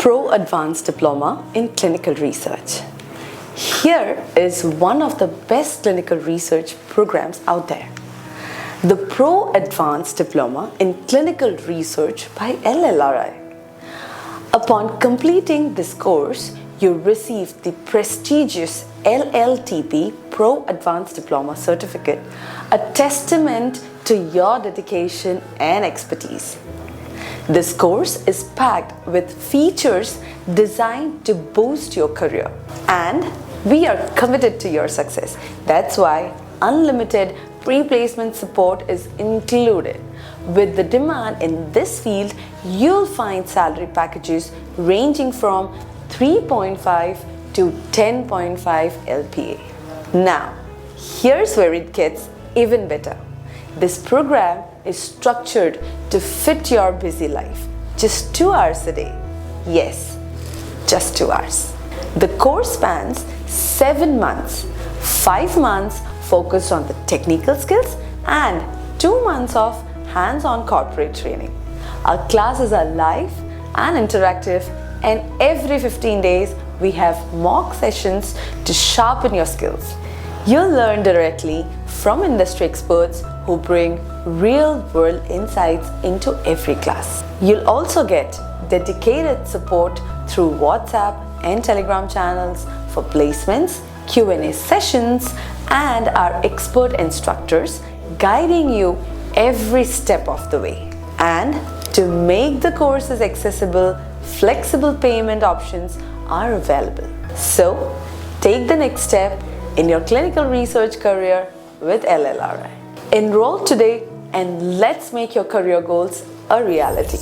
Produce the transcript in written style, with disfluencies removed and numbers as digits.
Pro Advance Diploma in Clinical Research. Here is one of the best clinical research programs out there. The Pro Advance Diploma in Clinical Research by LLRI. Upon completing this course, you receive the prestigious LLTP Pro Advanced Diploma certificate, a testament to your dedication and expertise. This course is packed with features designed to boost your career, and we are committed to your success. That's why unlimited pre-placement support is included. With the demand in this field, you'll find salary packages ranging from 3.5 to 10.5 LPA. Now, here's where it gets even better. This program is structured to fit your busy life. Just 2 hours a day. Yes, just 2 hours. The course spans 7 months, 5 months focused on the technical skills and 2 months of hands-on corporate training. Our classes are live and interactive, and every 15 days we have mock sessions to sharpen your skills. You'll learn directly from industry experts who bring real-world insights into every class. You'll also get dedicated support through WhatsApp and Telegram channels for placements, Q&A sessions, and our expert instructors guiding you every step of the way. And to make the courses accessible, flexible payment options are available. So, take the next step in your clinical research career with LLRI. Enroll today and let's make your career goals a reality.